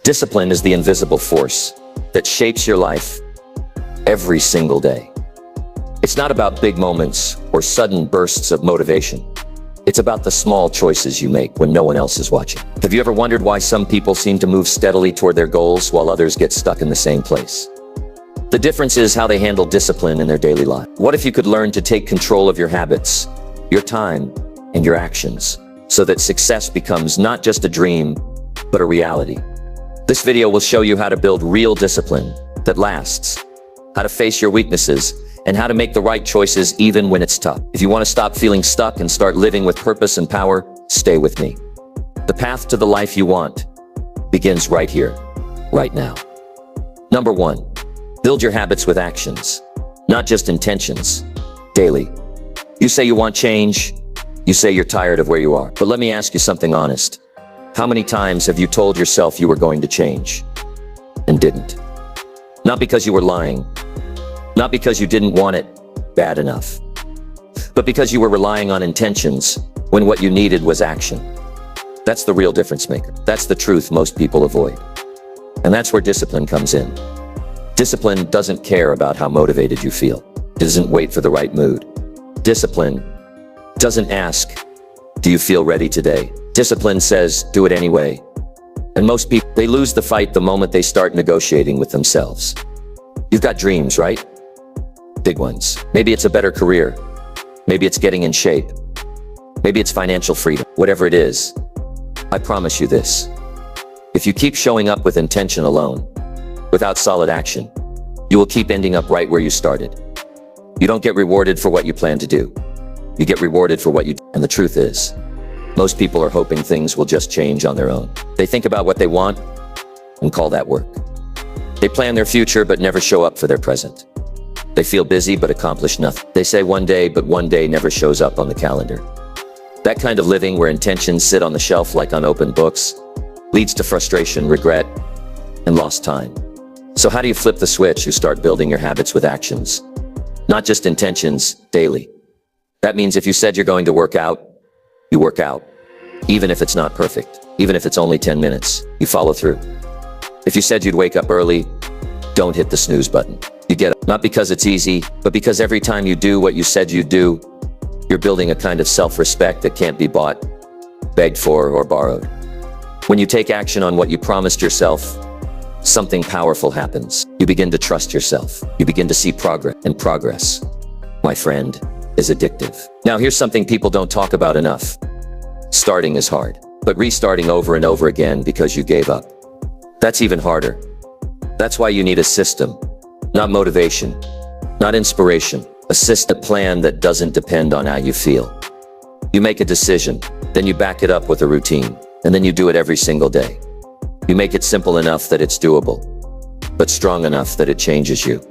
Discipline is the invisible force that shapes your life every single day. It's not about big moments or sudden bursts of motivation. It's about the small choices you make when no one else is watching. Have you ever wondered why some people seem to move steadily toward their goals while others get stuck in the same place? The difference is how they handle discipline in their daily life. What if you could learn to take control of your habits, your time, and your actions, so that success becomes not just a dream, but a reality? This video will show you how to build real discipline that lasts, how to face your weaknesses, and how to make the right choices even when it's tough. If you want to stop feeling stuck and start living with purpose and power, stay with me. The path to the life you want begins right here, right now. Number 1, build your habits with actions, not just intentions, daily. You say you want change, you say you're tired of where you are. But let me ask you something honest. How many times have you told yourself you were going to change and didn't? Not because you were lying, not because you didn't want it bad enough, but because you were relying on intentions when what you needed was action. That's the real difference maker. That's the truth most people avoid. And that's where discipline comes in. Discipline doesn't care about how motivated you feel. It doesn't wait for the right mood. Discipline doesn't ask, do you feel ready today? Discipline says, do it anyway. And most people, they lose the fight the moment they start negotiating with themselves. You've got dreams, right? Big ones. Maybe it's a better career. Maybe it's getting in shape. Maybe it's financial freedom. Whatever it is, I promise you this. If you keep showing up with intention alone, without solid action, you will keep ending up right where you started. You don't get rewarded for what you plan to do. You get rewarded for what you do. And the truth is, most people are hoping things will just change on their own. They think about what they want and call that work. They plan their future but never show up for their present. They feel busy but accomplish nothing. They say one day, but one day never shows up on the calendar. That kind of living where intentions sit on the shelf like unopened books leads to frustration, regret, and lost time. So how do you flip the switch? You start building your habits with actions, not just intentions, daily. That means if you said you're going to work out, you work out. Even if it's not perfect, even if it's only 10 minutes, you follow through. If you said you'd wake up early, don't hit the snooze button. You get up, not because it's easy, but because every time you do what you said you'd do, you're building a kind of self-respect that can't be bought, begged for, or borrowed. When you take action on what you promised yourself, something powerful happens. You begin to trust yourself. You begin to see progress, and progress, my friend, is addictive. Now here's something people don't talk about enough. Starting is hard, but restarting over and over again because you gave up, that's even harder. That's why you need a system, not motivation, not inspiration, a system plan that doesn't depend on how you feel. You make a decision, then you back it up with a routine, and then you do it every single day. You make it simple enough that it's doable, but strong enough that it changes you.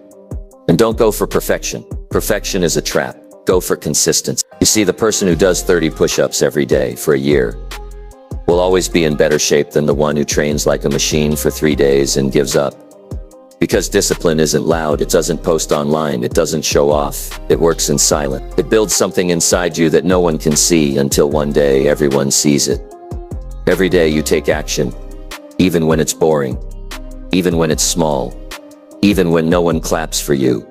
And don't go for perfection. Perfection is a trap. Go for consistency. You see, the person who does 30 push-ups every day for a year will always be in better shape than the one who trains like a machine for 3 days and gives up. Because discipline isn't loud, it doesn't post online, it doesn't show off, it works in silence. It builds something inside you that no one can see until one day everyone sees it. Every day you take action, even when it's boring, even when it's small, even when no one claps for you.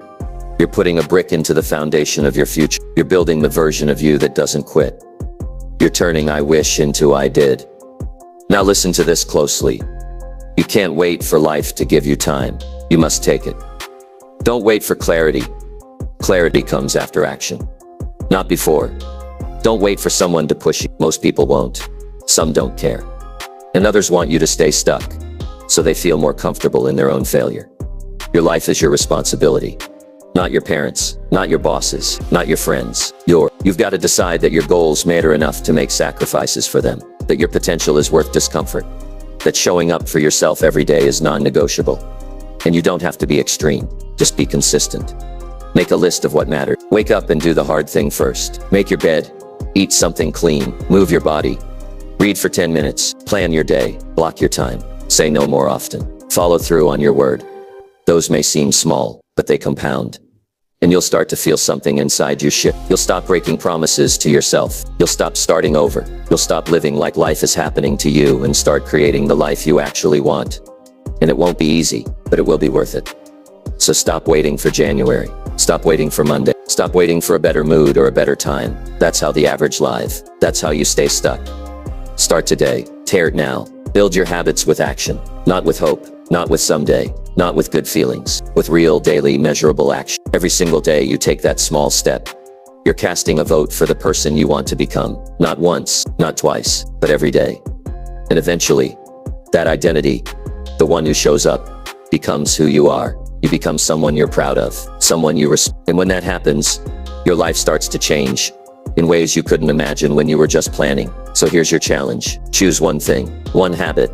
You're putting a brick into the foundation of your future. You're building the version of you that doesn't quit. You're turning I wish into I did. Now listen to this closely. You can't wait for life to give you time. You must take it. Don't wait for clarity. Clarity comes after action, not before. Don't wait for someone to push you. Most people won't. Some don't care. And others want you to stay stuck, so they feel more comfortable in their own failure. Your life is your responsibility. Not your parents, not your bosses, not your friends. You've got to decide that your goals matter enough to make sacrifices for them, that your potential is worth discomfort, that showing up for yourself every day is non-negotiable. And you don't have to be extreme, just be consistent. Make a list of what matters. Wake up and do the hard thing first. Make your bed, eat something clean, move your body, read for 10 minutes, plan your day, block your time, say no more often, follow through on your word. Those may seem small, but they compound. And you'll start to feel something inside you shift. You'll stop breaking promises to yourself. You'll stop starting over. You'll stop living like life is happening to you and start creating the life you actually want. And it won't be easy, but it will be worth it. So stop waiting for January. Stop waiting for Monday. Stop waiting for a better mood or a better time. That's how the average live. That's how you stay stuck. Start today. Tear it now. Build your habits with action. Not with hope. Not with someday. Not with good feelings. With real, daily, measurable action. Every single day you take that small step. You're casting a vote for the person you want to become. Not once, not twice, but every day. And eventually, that identity, the one who shows up, becomes who you are. You become someone you're proud of, someone you respect. And when that happens, your life starts to change in ways you couldn't imagine when you were just planning. So here's your challenge. Choose one thing, one habit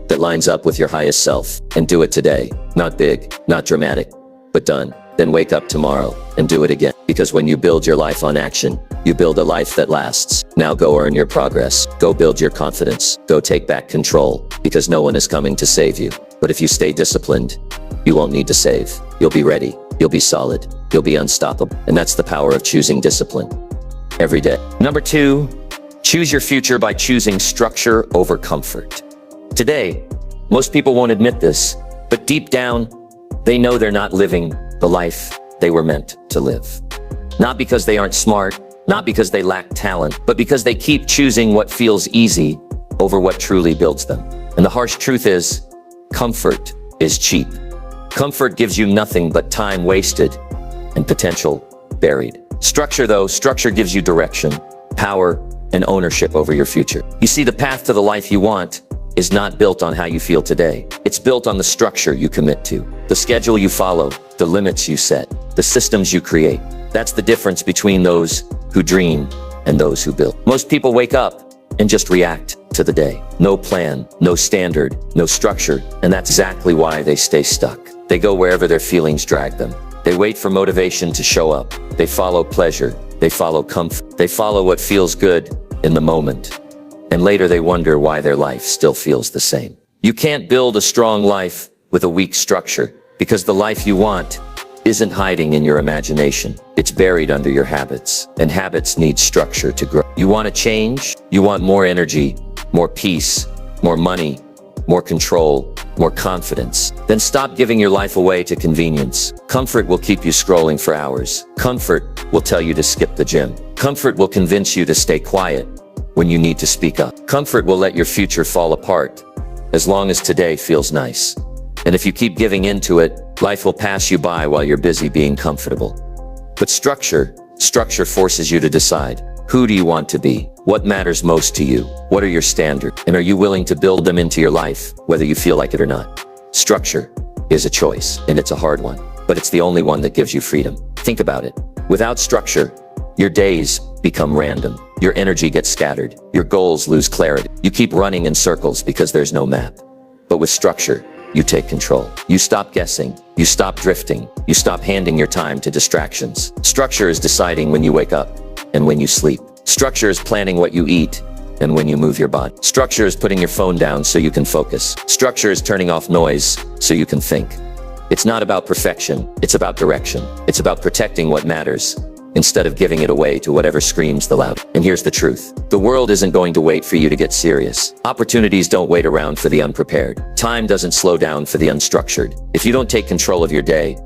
that lines up with your highest self, and do it today. Not big, not dramatic, but done. Then wake up tomorrow and do it again. Because when you build your life on action, you build a life that lasts. Now go earn your progress. Go build your confidence. Go take back control, because no one is coming to save you. But if you stay disciplined, you won't need to save. You'll be ready. You'll be solid. You'll be unstoppable. And that's the power of choosing discipline every day. Number 2, choose your future by choosing structure over comfort. Today, most people won't admit this, but deep down, they know they're not living the life they were meant to live. Not because they aren't smart, not because they lack talent, but because they keep choosing what feels easy over what truly builds them. And the harsh truth is, comfort is cheap. Comfort gives you nothing but time wasted and potential buried. Structure, though, structure gives you direction, power, and ownership over your future. You see, the path to the life you want is not built on how you feel today. It's built on the structure you commit to, the schedule you follow, the limits you set, the systems you create. That's the difference between those who dream and those who build. Most people wake up and just react to the day. No plan, no standard, no structure, and that's exactly why they stay stuck. They go wherever their feelings drag them. They wait for motivation to show up. They follow pleasure. They follow comfort. They follow what feels good in the moment. And later they wonder why their life still feels the same. You can't build a strong life with a weak structure, because the life you want isn't hiding in your imagination. It's buried under your habits, and habits need structure to grow. You want to change? You want more energy, more peace, more money, more control, more confidence? Then stop giving your life away to convenience. Comfort will keep you scrolling for hours. Comfort will tell you to skip the gym. Comfort will convince you to stay quiet when you need to speak up. Comfort will let your future fall apart, as long as today feels nice. And if you keep giving into it, life will pass you by while you're busy being comfortable. But structure forces you to decide. Who do you want to be? What matters most to you? What are your standards? And are you willing to build them into your life, whether you feel like it or not? Structure is a choice, and it's a hard one, but it's the only one that gives you freedom. Think about it. Without structure, your days become random. Your energy gets scattered. Your goals lose clarity. You keep running in circles because there's no map. But with structure, you take control. You stop guessing. You stop drifting. You stop handing your time to distractions. Structure is deciding when you wake up and when you sleep. Structure is planning what you eat and when you move your body. Structure is putting your phone down so you can focus. Structure is turning off noise so you can think. It's not about perfection. It's about direction. It's about protecting what matters instead of giving it away to whatever screams the loudest. And here's the truth. The world isn't going to wait for you to get serious. Opportunities don't wait around for the unprepared. Time doesn't slow down for the unstructured. If you don't take control of your day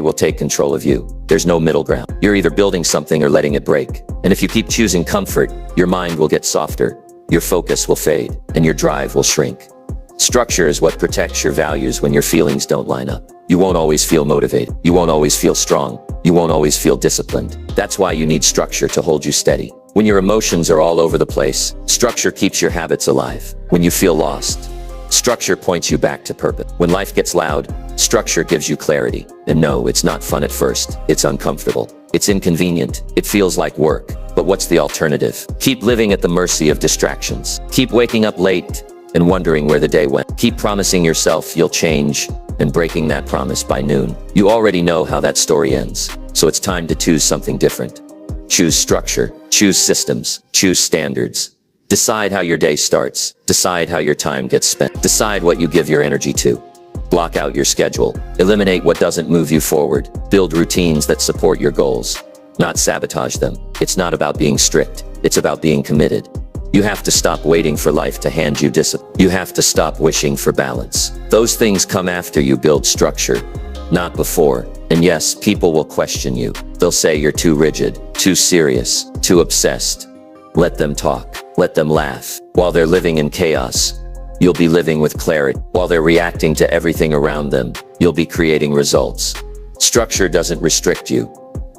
will take control of you. There's no middle ground. You're either building something or letting it break. And if you keep choosing comfort, your mind will get softer, your focus will fade, and your drive will shrink. Structure is what protects your values when your feelings don't line up. You won't always feel motivated. You won't always feel strong. You won't always feel disciplined. That's why you need structure to hold you steady. When your emotions are all over the place, structure keeps your habits alive. When you feel lost, structure points you back to purpose. When life gets loud, structure gives you clarity. And no, it's not fun at first. It's uncomfortable. It's inconvenient. It feels like work. But what's the alternative? Keep living at the mercy of distractions. Keep waking up late and wondering where the day went. Keep promising yourself you'll change and breaking that promise by noon. You already know how that story ends. So it's time to choose something different. Choose structure. Choose systems. Choose standards. Decide how your day starts. Decide how your time gets spent. Decide what you give your energy to. Block out your schedule. Eliminate what doesn't move you forward. Build routines that support your goals, not sabotage them. It's not about being strict. It's about being committed. You have to stop waiting for life to hand you discipline. You have to stop wishing for balance. Those things come after you build structure, not before. And yes, people will question you. They'll say you're too rigid, too serious, too obsessed. Let them talk. Let them laugh. While they're living in chaos, you'll be living with clarity. While they're reacting to everything around them, you'll be creating results. Structure doesn't restrict you.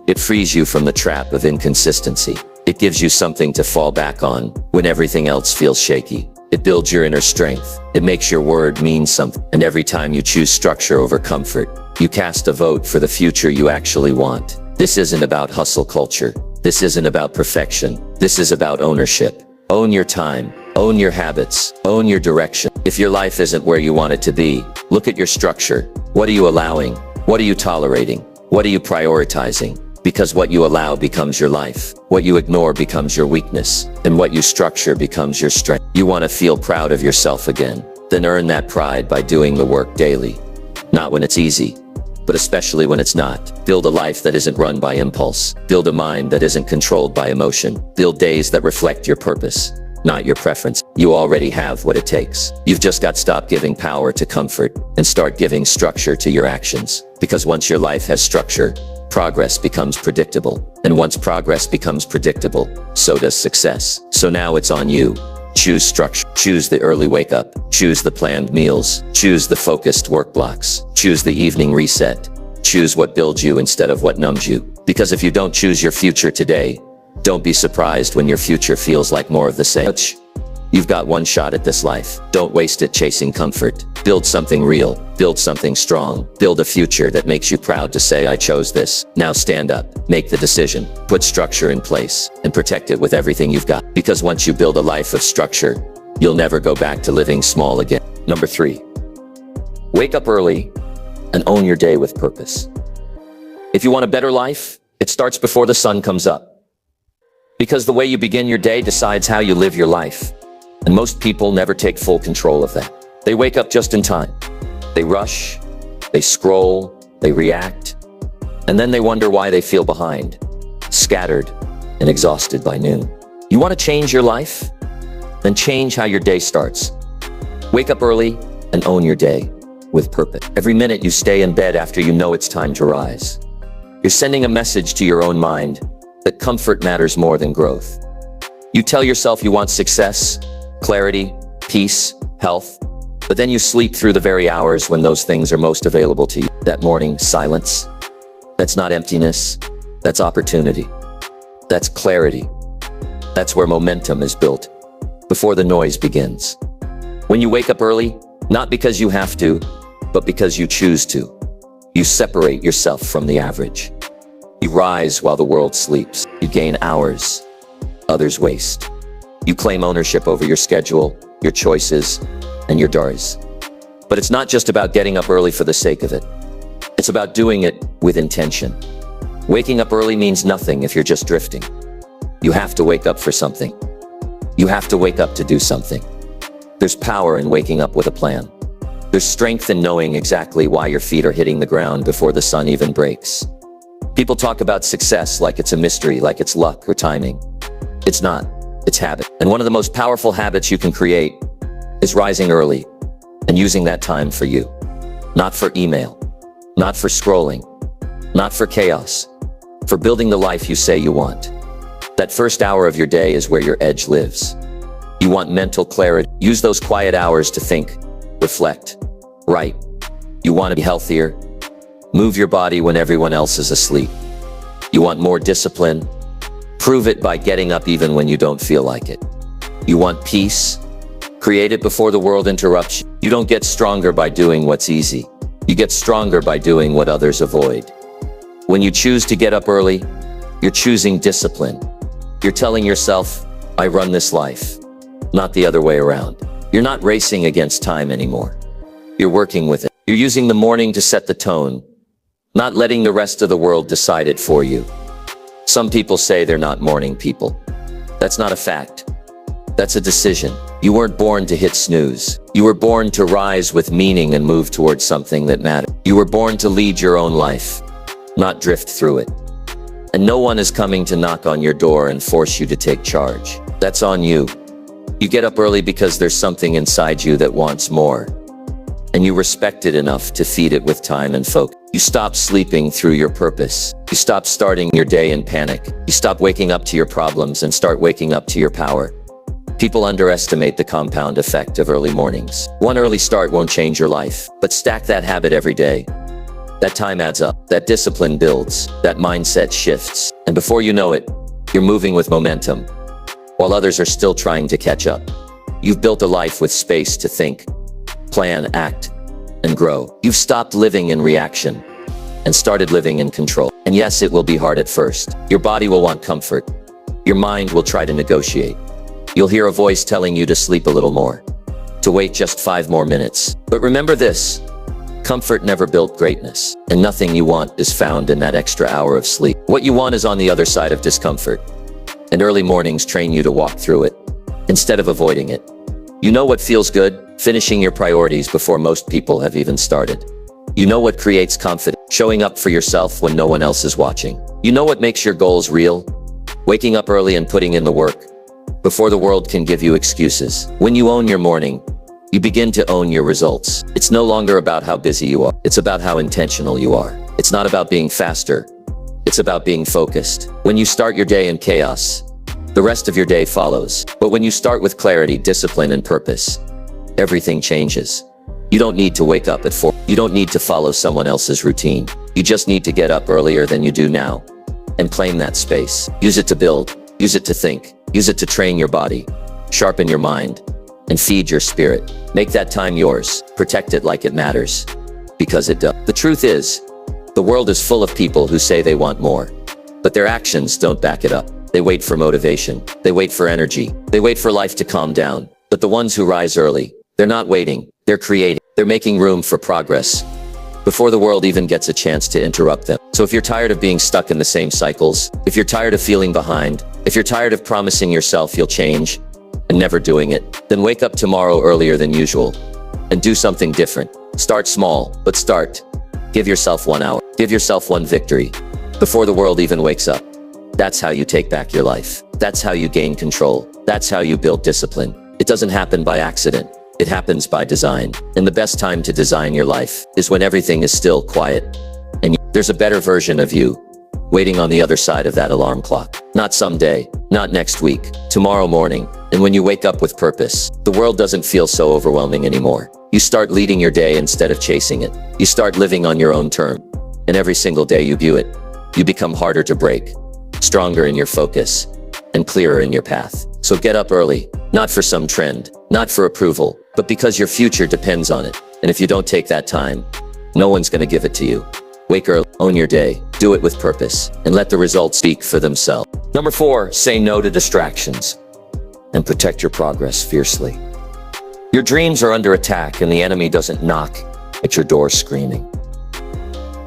It frees you from the trap of inconsistency. It gives you something to fall back on when everything else feels shaky. It builds your inner strength. It makes your word mean something. And every time you choose structure over comfort, you cast a vote for the future you actually want. This isn't about hustle culture. This isn't about perfection. This is about ownership. Own your time. Own your habits. Own your direction. If your life isn't where you want it to be, look at your structure. What are you allowing? What are you tolerating? What are you prioritizing? Because what you allow becomes your life. What you ignore becomes your weakness. And what you structure becomes your strength. You want to feel proud of yourself again. Then earn that pride by doing the work daily. Not when it's easy, but especially when it's not. Build a life that isn't run by impulse. Build a mind that isn't controlled by emotion. Build days that reflect your purpose, not your preference. You already have what it takes. You've just got to stop giving power to comfort and start giving structure to your actions. Because once your life has structure, progress becomes predictable. And once progress becomes predictable, so does success. So now it's on you. Choose structure. Choose the early wake up. Choose the planned meals. Choose the focused work blocks. Choose the evening reset. Choose what builds you instead of what numbs you. Because if you don't choose your future today, don't be surprised when your future feels like more of the same. You've got one shot at this life. Don't waste it chasing comfort. Build something real. Build something strong. Build a future that makes you proud to say, I chose this. Now stand up. Make the decision. Put structure in place and protect it with everything you've got. Because once you build a life of structure, you'll never go back to living small again. Number 3, wake up early and own your day with purpose. If you want a better life, it starts before the sun comes up. Because the way you begin your day decides how you live your life. And most people never take full control of that. They wake up just in time. They rush, they scroll, they react, and then they wonder why they feel behind, scattered, and exhausted by noon. You want to change your life? Then change how your day starts. Wake up early and own your day with purpose. Every minute you stay in bed after you know it's time to rise, you're sending a message to your own mind that comfort matters more than growth. You tell yourself you want success, clarity, peace, health, but then you sleep through the very hours when those things are most available to you. That morning silence, that's not emptiness, that's opportunity. That's clarity. That's where momentum is built, before the noise begins. When you wake up early, not because you have to, but because you choose to, you separate yourself from the average. You rise while the world sleeps. You gain hours others waste. You claim ownership over your schedule, your choices, and your doors. But it's not just about getting up early for the sake of it. It's about doing it with intention. Waking up early means nothing if you're just drifting. You have to wake up for something. You have to wake up to do something. There's power in waking up with a plan. There's strength in knowing exactly why your feet are hitting the ground before the sun even breaks. People talk about success like it's a mystery, like it's luck or timing. It's not. It's habit. And one of the most powerful habits you can create is rising early and using that time for you. Not for email, not for scrolling, not for chaos, for building the life you say you want. That first hour of your day is where your edge lives. You want mental clarity. Use those quiet hours to think, reflect, write. You want to be healthier. Move your body when everyone else is asleep. You want more discipline. Prove it by getting up even when you don't feel like it. You want peace. Create it before the world interrupts you. You don't get stronger by doing what's easy. You get stronger by doing what others avoid. When you choose to get up early, you're choosing discipline. You're telling yourself, I run this life, not the other way around. You're not racing against time anymore. You're working with it. You're using the morning to set the tone, not letting the rest of the world decide it for you. Some people say they're not morning people. That's not a fact. That's a decision. You weren't born to hit snooze. You were born to rise with meaning and move towards something that mattered. You were born to lead your own life, not drift through it. And no one is coming to knock on your door and force you to take charge. That's on you. You get up early because there's something inside you that wants more, and you respect it enough to feed it with time and focus. You stop sleeping through your purpose. You stop starting your day in panic. You stop waking up to your problems and start waking up to your power. People underestimate the compound effect of early mornings. One early start won't change your life, but stack that habit every day. That time adds up, that discipline builds, that mindset shifts, and before you know it, you're moving with momentum, while others are still trying to catch up. You've built a life with space to think, plan, act, and grow. You've stopped living in reaction and started living in control. And yes, it will be hard at first. Your body will want comfort. Your mind will try to negotiate. You'll hear a voice telling you to sleep a little more, to wait just 5 more minutes. But remember this, comfort never built greatness, and nothing you want is found in that extra hour of sleep. What you want is on the other side of discomfort, and early mornings train you to walk through it, instead of avoiding it. You know what feels good? Finishing your priorities before most people have even started. You know what creates confidence? Showing up for yourself when no one else is watching. You know what makes your goals real? Waking up early and putting in the work, before the world can give you excuses. When you own your morning, you begin to own your results. It's no longer about how busy you are. It's about how intentional you are. It's not about being faster. It's about being focused. When you start your day in chaos, the rest of your day follows. But when you start with clarity, discipline, and purpose, everything changes. You don't need to wake up at 4. You don't need to follow someone else's routine. You just need to get up earlier than you do now and claim that space. Use it to build. Use it to think. Use it to train your body, sharpen your mind, and feed your spirit. Make that time yours. Protect it like it matters, because it does. The truth is, the world is full of people who say they want more, but their actions don't back it up. They wait for motivation. They wait for energy. They wait for life to calm down. But the ones who rise early, they're not waiting. They're creating. They're making room for progress before the world even gets a chance to interrupt them. So if you're tired of being stuck in the same cycles, if you're tired of feeling behind, if you're tired of promising yourself you'll change and never doing it, then wake up tomorrow earlier than usual and do something different. Start small, but start. Give yourself 1 hour. Give yourself one victory before the world even wakes up. That's how you take back your life. That's how you gain control. That's how you build discipline. It doesn't happen by accident. It happens by design. And the best time to design your life is when everything is still, quiet, and there's a better version of you waiting on the other side of that alarm clock. Not someday, not next week, tomorrow morning. And when you wake up with purpose, the world doesn't feel so overwhelming anymore. You start leading your day instead of chasing it. You start living on your own terms. And every single day you view it, you become harder to break, stronger in your focus, and clearer in your path. So get up early, not for some trend, not for approval, but because your future depends on it. And if you don't take that time, no one's going to give it to you. Wake early, own your day, do it with purpose, and let the results speak for themselves. Number 4, say no to distractions and protect your progress fiercely. Your dreams are under attack and the enemy doesn't knock at your door screaming.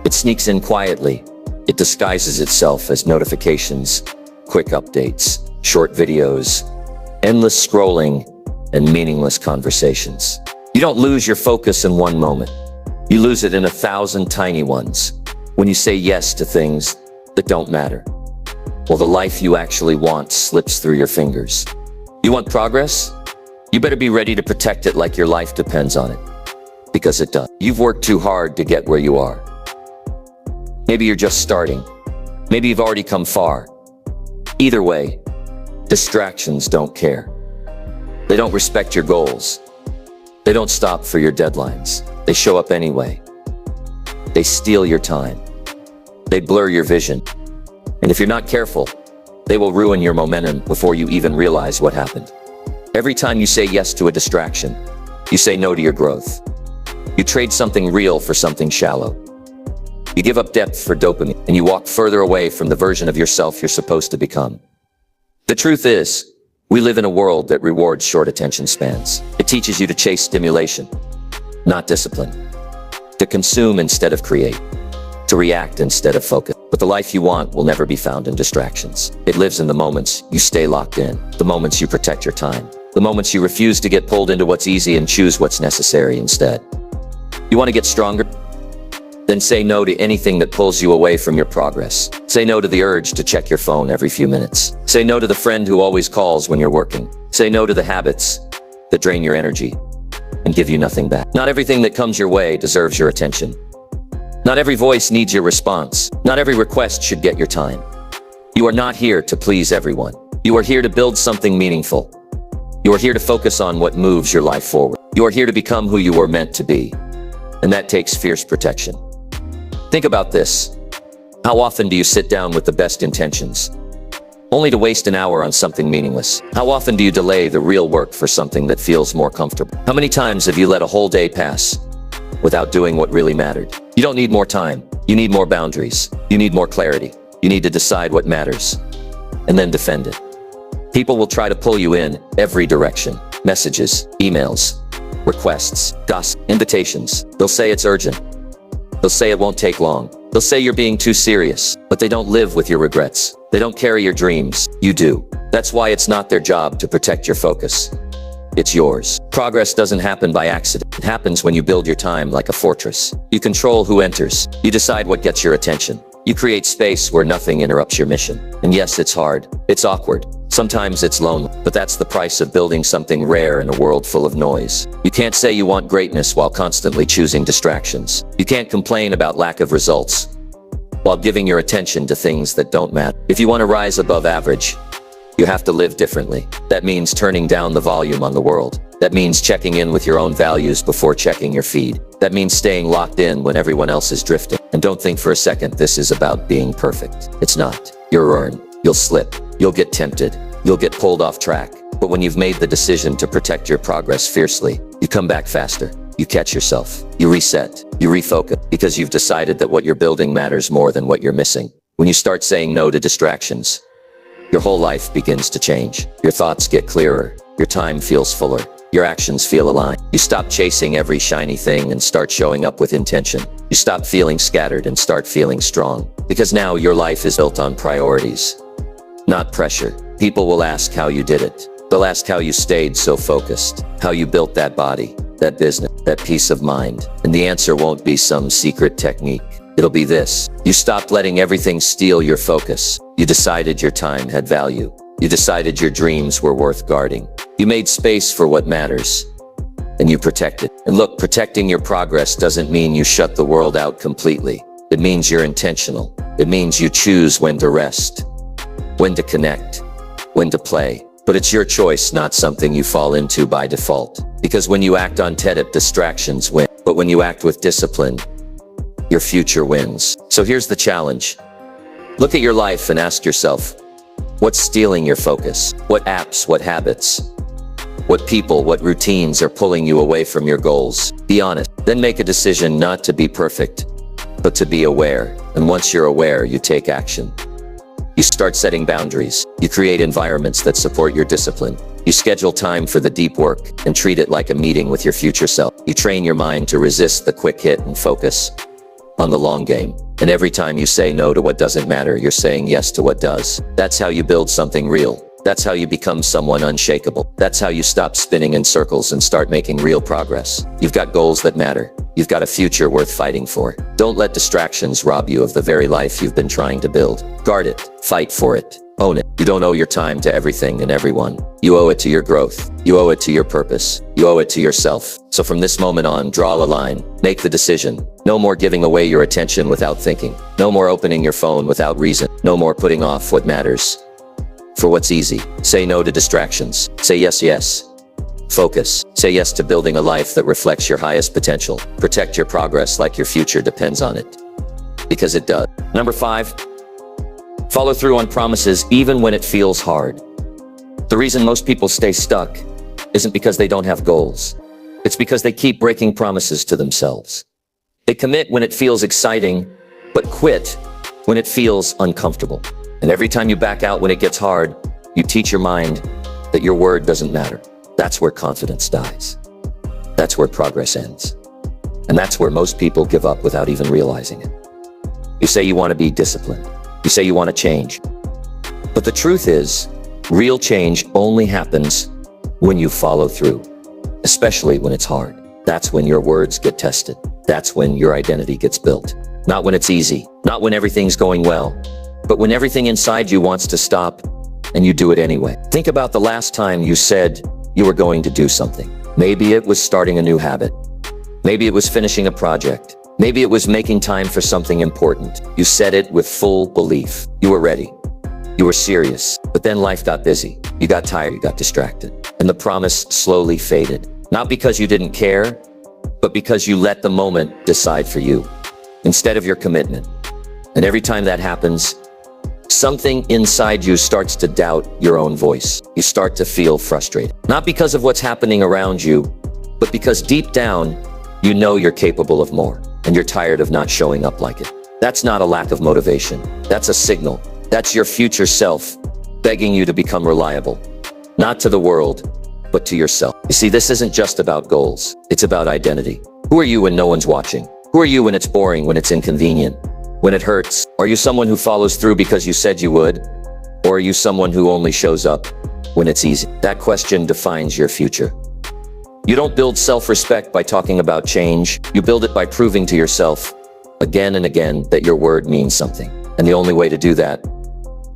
It sneaks in quietly. It disguises itself as notifications, quick updates, short videos, endless scrolling, and meaningless conversations. You don't lose your focus in one moment. You lose it in 1,000 tiny ones when you say yes to things that don't matter. Well, the life you actually want slips through your fingers. You want progress? You better be ready to protect it like your life depends on it, because it does. You've worked too hard to get where you are. Maybe you're just starting. Maybe you've already come far. Either way, distractions don't care. They don't respect your goals. They don't stop for your deadlines. They show up anyway. They steal your time. They blur your vision. And if you're not careful, they will ruin your momentum before you even realize what happened. Every time you say yes to a distraction, you say no to your growth. You trade something real for something shallow. You give up depth for dopamine, and you walk further away from the version of yourself you're supposed to become. The truth is, we live in a world that rewards short attention spans. It teaches you to chase stimulation, not discipline, to consume instead of create, to react instead of focus. But the life you want will never be found in distractions. It lives in the moments you stay locked in, the moments you protect your time, the moments you refuse to get pulled into what's easy and choose what's necessary instead. You want to get stronger? Then say no to anything that pulls you away from your progress. Say no to the urge to check your phone every few minutes. Say no to the friend who always calls when you're working. Say no to the habits that drain your energy and give you nothing back. Not everything that comes your way deserves your attention. Not every voice needs your response. Not every request should get your time. You are not here to please everyone. You are here to build something meaningful. You are here to focus on what moves your life forward. You are here to become who you were meant to be. And that takes fierce protection. Think about this. How often do you sit down with the best intentions, only to waste an hour on something meaningless? How often do you delay the real work for something that feels more comfortable? How many times have you let a whole day pass without doing what really mattered? You don't need more time. You need more boundaries. You need more clarity. You need to decide what matters and then defend it. People will try to pull you in every direction. Messages, emails, requests, gossip, invitations. They'll say it's urgent. They'll say it won't take long. They'll say you're being too serious, but they don't live with your regrets. They don't carry your dreams. You do. That's why it's not their job to protect your focus. It's yours. Progress doesn't happen by accident. It happens when you build your time like a fortress. You control who enters. You decide what gets your attention. You create space where nothing interrupts your mission. And yes, it's hard. It's awkward. Sometimes it's lonely, but that's the price of building something rare in a world full of noise. You can't say you want greatness while constantly choosing distractions. You can't complain about lack of results while giving your attention to things that don't matter. If you want to rise above average, you have to live differently. That means turning down the volume on the world. That means checking in with your own values before checking your feed. That means staying locked in when everyone else is drifting. And don't think for a second this is about being perfect. It's not. You'll earn. You'll slip. You'll get tempted. You'll get pulled off track. But when you've made the decision to protect your progress fiercely, you come back faster. You catch yourself. You reset. You refocus. Because you've decided that what you're building matters more than what you're missing. When you start saying no to distractions, your whole life begins to change. Your thoughts get clearer. Your time feels fuller. Your actions feel aligned. You stop chasing every shiny thing and start showing up with intention. You stop feeling scattered and start feeling strong. Because now your life is built on priorities, not pressure. People will ask how you did it. They'll ask how you stayed so focused, how you built that body, that business, that peace of mind. And the answer won't be some secret technique. It'll be this. You stopped letting everything steal your focus. You decided your time had value. You decided your dreams were worth guarding. You made space for what matters, and you protected. And look, protecting your progress doesn't mean you shut the world out completely. It means you're intentional. It means you choose when to rest, when to connect, when to play. But it's your choice, not something you fall into by default. Because when you act on tepid distractions win. But when you act with discipline, your future wins. So here's the challenge. Look at your life and ask yourself, what's stealing your focus? What apps, what habits, what people, what routines are pulling you away from your goals? Be honest. Then make a decision not to be perfect, but to be aware. And once you're aware, you take action. You start setting boundaries. You create environments that support your discipline. You schedule time for the deep work and treat it like a meeting with your future self. You train your mind to resist the quick hit and focus on the long game. And every time you say no to what doesn't matter, you're saying yes to what does. That's how you build something real. That's how you become someone unshakable. That's how you stop spinning in circles and start making real progress. You've got goals that matter. You've got a future worth fighting for. Don't let distractions rob you of the very life you've been trying to build. Guard it. Fight for it. Own it. You don't owe your time to everything and everyone. You owe it to your growth. You owe it to your purpose. You owe it to yourself. So from this moment on, draw a line. Make the decision. No more giving away your attention without thinking. No more opening your phone without reason. No more putting off what matters for what's easy. Say no to distractions. Say yes. Focus. Say yes to building a life that reflects your highest potential. Protect your progress like your future depends on it. Because it does. Number 5. Follow through on promises even when it feels hard. The reason most people stay stuck isn't because they don't have goals. It's because they keep breaking promises to themselves. They commit when it feels exciting, but quit when it feels uncomfortable. And every time you back out when it gets hard, you teach your mind that your word doesn't matter. That's where confidence dies. That's where progress ends. And that's where most people give up without even realizing it. You say you want to be disciplined. You say you want to change. But the truth is, real change only happens when you follow through, especially when it's hard. That's when your words get tested. That's when your identity gets built. Not when it's easy, not when everything's going well, but when everything inside you wants to stop and you do it anyway. Think about the last time you said you were going to do something. Maybe it was starting a new habit. Maybe it was finishing a project. Maybe it was making time for something important. You said it with full belief. You were ready. You were serious. But then life got busy. You got tired, you got distracted. And the promise slowly faded. Not because you didn't care, but because you let the moment decide for you, instead of your commitment. And every time that happens, something inside you starts to doubt your own voice. You start to feel frustrated. Not because of what's happening around you, but because deep down, you know you're capable of more, and you're tired of not showing up like it. That's not a lack of motivation. That's a signal. That's your future self begging you to become reliable. Not to the world, but to yourself. You see, this isn't just about goals. It's about identity. Who are you when no one's watching? Who are you when it's boring, when it's inconvenient, when it hurts? Are you someone who follows through because you said you would? Or are you someone who only shows up when it's easy? That question defines your future. You don't build self-respect by talking about change. You build it by proving to yourself again and again that your word means something. And the only way to do that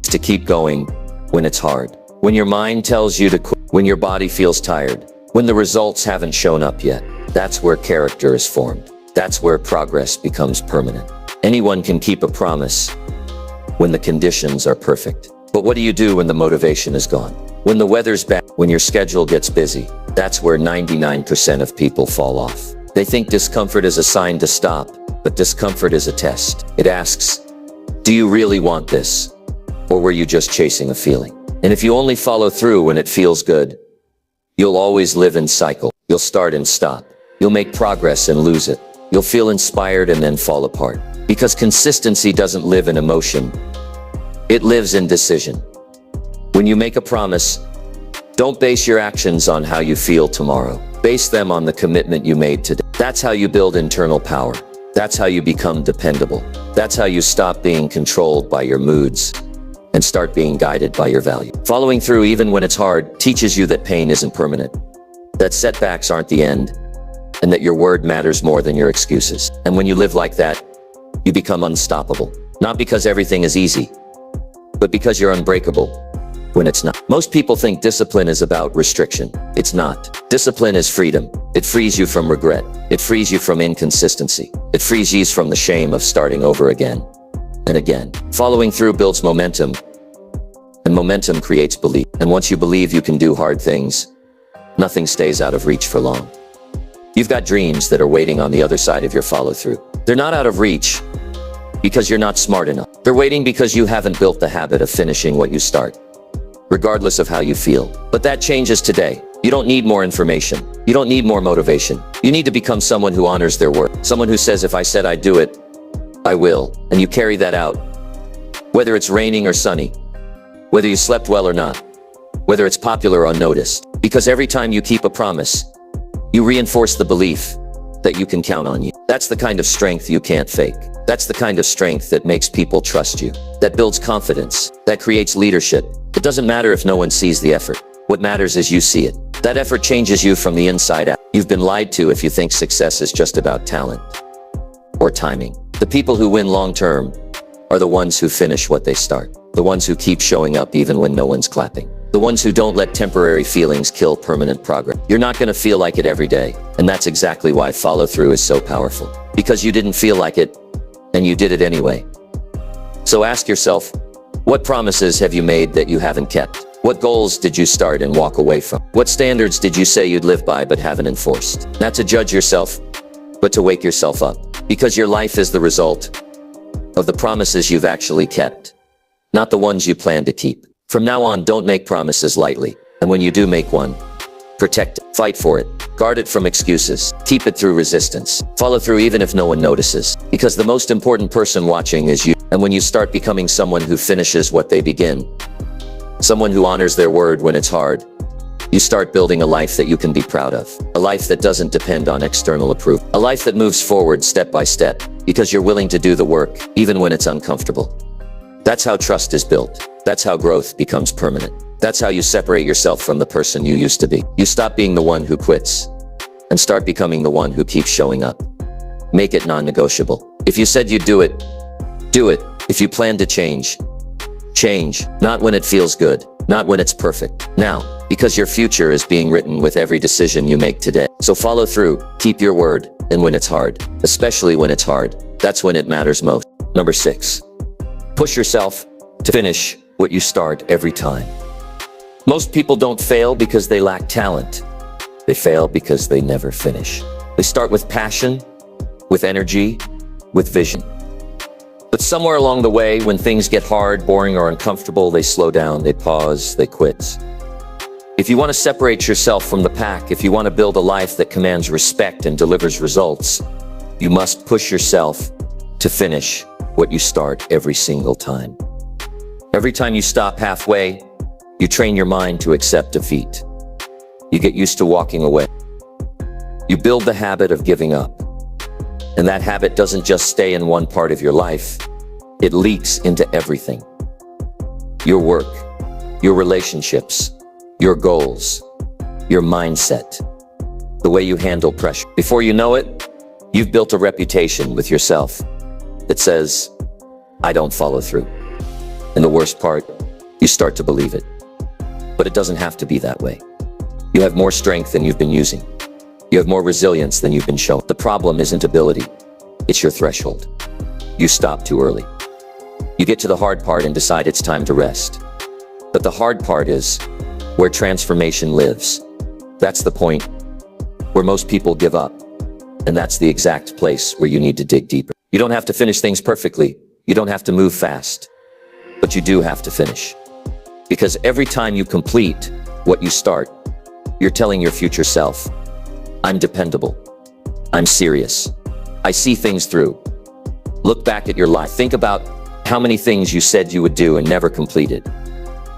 is to keep going when it's hard. When your mind tells you to quit, when your body feels tired, when the results haven't shown up yet. That's where character is formed. That's where progress becomes permanent. Anyone can keep a promise when the conditions are perfect. But what do you do when the motivation is gone? When the weather's bad, when your schedule gets busy? That's where 99% of people fall off. They think discomfort is a sign to stop, but discomfort is a test. It asks, do you really want this? Or were you just chasing a feeling? And if you only follow through when it feels good, you'll always live in cycle. You'll start and stop. You'll make progress and lose it. You'll feel inspired and then fall apart. Because consistency doesn't live in emotion. It lives in decision. When you make a promise, don't base your actions on how you feel tomorrow. Base them on the commitment you made today. That's how you build internal power. That's how you become dependable. That's how you stop being controlled by your moods and start being guided by your value. Following through even when it's hard teaches you that pain isn't permanent, that setbacks aren't the end, and that your word matters more than your excuses. And when you live like that, you become unstoppable. Not because everything is easy, but because you're unbreakable when it's not. Most people think discipline is about restriction. It's not. Discipline is freedom. It frees you from regret. It frees you from inconsistency. It frees you from the shame of starting over again and again. Following through builds momentum, and momentum creates belief. And once you believe you can do hard things, nothing stays out of reach for long. You've got dreams that are waiting on the other side of your follow-through. They're not out of reach because you're not smart enough. They're waiting because you haven't built the habit of finishing what you start, regardless of how you feel. But that changes today. You don't need more information. You don't need more motivation. You need to become someone who honors their word. Someone who says, if I said I'd do it, I will. And you carry that out. Whether it's raining or sunny, whether you slept well or not, whether it's popular or unnoticed. Because every time you keep a promise, you reinforce the belief that you can count on you. That's the kind of strength you can't fake. That's the kind of strength that makes people trust you, that builds confidence, that creates leadership. It doesn't matter if no one sees the effort. What matters is you see it. That effort changes you from the inside out. You've been lied to if you think success is just about talent or timing. The people who win long-term are the ones who finish what they start. The ones who keep showing up even when no one's clapping. The ones who don't let temporary feelings kill permanent progress. You're not going to feel like it every day. And that's exactly why follow-through is so powerful. Because you didn't feel like it, and you did it anyway. So ask yourself, what promises have you made that you haven't kept? What goals did you start and walk away from? What standards did you say you'd live by but haven't enforced? Not to judge yourself, but to wake yourself up. Because your life is the result of the promises you've actually kept, not the ones you plan to keep. From now on, don't make promises lightly. And when you do make one, protect it, fight for it, guard it from excuses, keep it through resistance, follow through even if no one notices. Because the most important person watching is you. And when you start becoming someone who finishes what they begin, someone who honors their word when it's hard, you start building a life that you can be proud of. A life that doesn't depend on external approval. A life that moves forward step by step, because you're willing to do the work, even when it's uncomfortable. That's how trust is built. That's how growth becomes permanent. That's how you separate yourself from the person you used to be. You stop being the one who quits and start becoming the one who keeps showing up. Make it non-negotiable. If you said you'd do it, do it. If you plan to change, change. Not when it feels good, not when it's perfect. Now, because your future is being written with every decision you make today. So follow through, keep your word, and when it's hard, especially when it's hard, that's when it matters most. Number 6. Push yourself to finish what you start every time. Most people don't fail because they lack talent. They fail because they never finish. They start with passion, with energy, with vision. But somewhere along the way, when things get hard, boring, or uncomfortable, they slow down, they pause, they quit. If you want to separate yourself from the pack, if you want to build a life that commands respect and delivers results, you must push yourself to finish what you start every single time. Every time you stop halfway, you train your mind to accept defeat. You get used to walking away. You build the habit of giving up. And that habit doesn't just stay in one part of your life, it leaks into everything. Your work, your relationships, your goals, your mindset, the way you handle pressure. Before you know it, you've built a reputation with yourself that says, I don't follow through. And the worst part, you start to believe it. But it doesn't have to be that way. You have more strength than you've been using. You have more resilience than you've been shown. The problem isn't ability, it's your threshold. You stop too early. You get to the hard part and decide it's time to rest. But the hard part is where transformation lives. That's the point where most people give up. And that's the exact place where you need to dig deeper. You don't have to finish things perfectly. You don't have to move fast. But you do have to finish. Because every time you complete what you start, you're telling your future self, I'm dependable. I'm serious. I see things through. Look back at your life. Think about how many things you said you would do and never completed.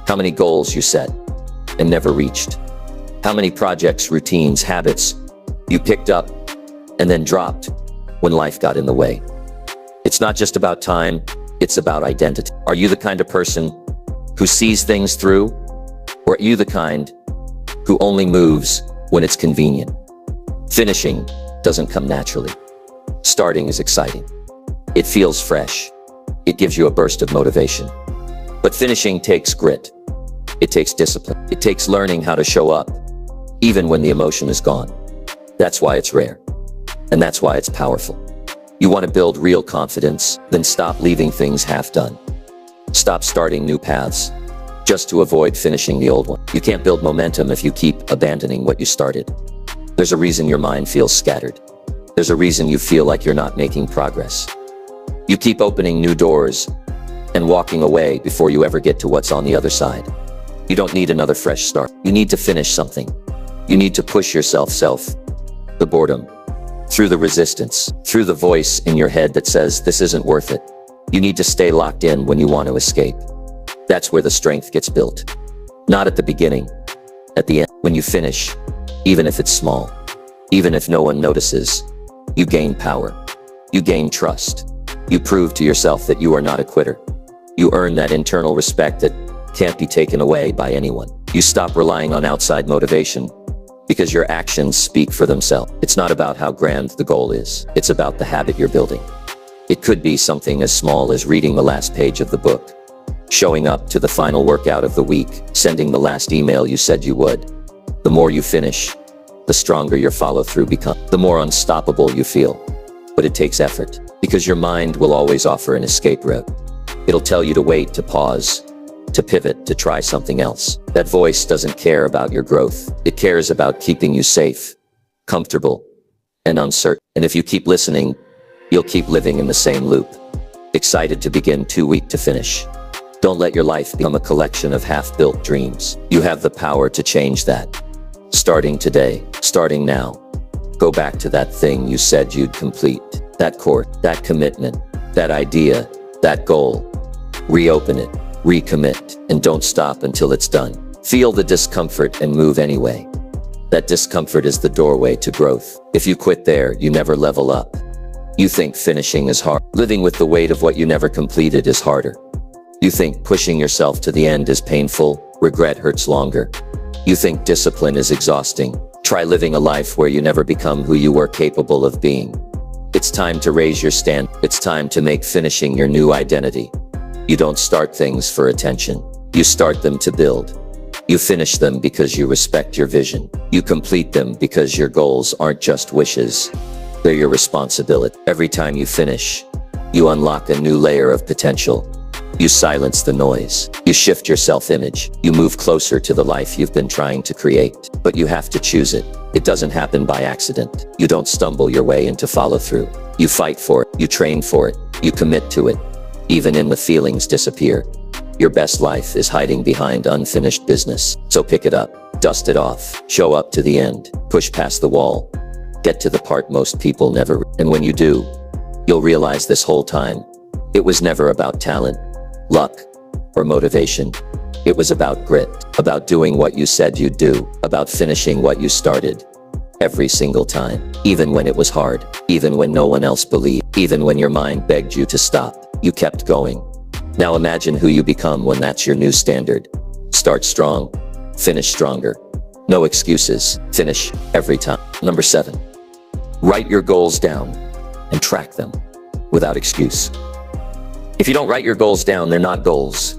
How many goals you set and never reached. How many projects, routines, habits you picked up and then dropped when life got in the way. It's not just about time, it's about identity. Are you the kind of person who sees things through? Or are you the kind who only moves when it's convenient? Finishing doesn't come naturally. Starting is exciting. It feels fresh. It gives you a burst of motivation. But finishing takes grit. It takes discipline. It takes learning how to show up, even when the emotion is gone. That's why it's rare. And that's why it's powerful. You want to build real confidence, then stop leaving things half done. Stop starting new paths just to avoid finishing the old one. You can't build momentum if you keep abandoning what you started. There's a reason your mind feels scattered. There's a reason you feel like you're not making progress. You keep opening new doors and walking away before you ever get to what's on the other side. You don't need another fresh start. You need to finish something. You need to push yourself, the boredom, through the resistance, through the voice in your head that says this isn't worth it. You need to stay locked in when you want to escape. That's where the strength gets built. Not at the beginning, at the end. When you finish, even if it's small, even if no one notices, you gain power. You gain trust. You prove to yourself that you are not a quitter. You earn that internal respect that can't be taken away by anyone. You stop relying on outside motivation because your actions speak for themselves. It's not about how grand the goal is. It's about the habit you're building. It could be something as small as reading the last page of the book, showing up to the final workout of the week, sending the last email you said you would. The more you finish, the stronger your follow-through becomes, the more unstoppable you feel. But it takes effort, because your mind will always offer an escape route. It'll tell you to wait, to pause, to pivot, to try something else. That voice doesn't care about your growth. It cares about keeping you safe, comfortable, and uncertain. And if you keep listening, you'll keep living in the same loop. Excited to begin, too weak to finish. Don't let your life become a collection of half-built dreams. You have the power to change that. Starting today, starting now. Go back to that thing you said you'd complete. That course, that commitment, that idea, that goal. Reopen it, recommit, and don't stop until it's done. Feel the discomfort and move anyway. That discomfort is the doorway to growth. If you quit there, you never level up. You think finishing is hard. Living with the weight of what you never completed is harder. You think pushing yourself to the end is painful. Regret hurts longer. You think discipline is exhausting. Try living a life where you never become who you were capable of being. It's time to raise your stand. It's time to make finishing your new identity. You don't start things for attention. You start them to build. You finish them because you respect your vision. You complete them because your goals aren't just wishes. They're your responsibility. Every time you finish, you unlock a new layer of potential. You silence the noise. You shift your self-image. You move closer to the life you've been trying to create. But you have to choose it. It doesn't happen by accident. You don't stumble your way into follow-through. You fight for it. You train for it. You commit to it. Even when the feelings disappear. Your best life is hiding behind unfinished business. So pick it up. Dust it off. Show up to the end. Push past the wall. Get to the part most people never. And when you do, you'll realize this whole time, it was never about talent, luck, or motivation. It was about grit, about doing what you said you'd do, about finishing what you started. Every single time, even when it was hard, even when no one else believed, even when your mind begged you to stop, you kept going. Now imagine who you become when that's your new standard. Start strong, finish stronger. No excuses, finish every time. Number 7, write your goals down and track them without excuse. If you don't write your goals down, they're not goals.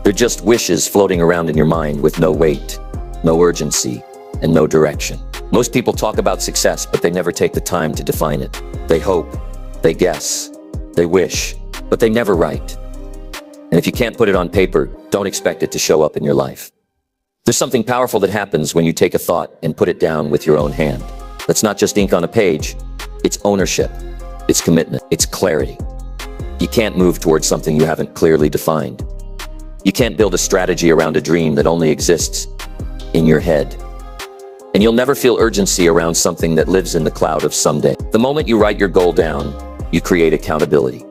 They're just wishes floating around in your mind with no weight, no urgency, and no direction. Most people talk about success, but they never take the time to define it. They hope, they guess, they wish, but they never write. And if you can't put it on paper, don't expect it to show up in your life. There's something powerful that happens when you take a thought and put it down with your own hand. That's not just ink on a page. It's ownership. It's commitment. It's clarity. You can't move towards something you haven't clearly defined. You can't build a strategy around a dream that only exists in your head. And you'll never feel urgency around something that lives in the cloud of someday. The moment you write your goal down, you create accountability.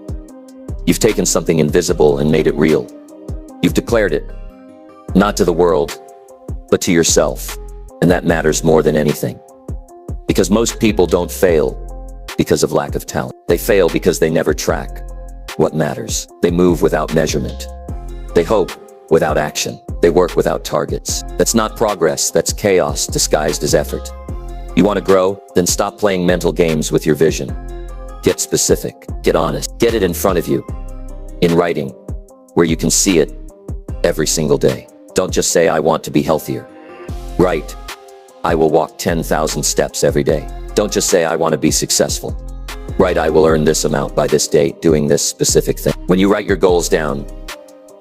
You've taken something invisible and made it real. You've declared it, not to the world, but to yourself. And that matters more than anything. Because most people don't fail because of lack of talent. They fail because they never track what matters. They move without measurement. They hope without action. They work without targets. That's not progress, that's chaos disguised as effort. You want to grow? Then stop playing mental games with your vision. Get specific, get honest, get it in front of you, in writing, where you can see it every single day. Don't just say, I want to be healthier. Write, I will walk 10,000 steps every day. Don't just say, I want to be successful. Write, I will earn this amount by this date doing this specific thing. When you write your goals down,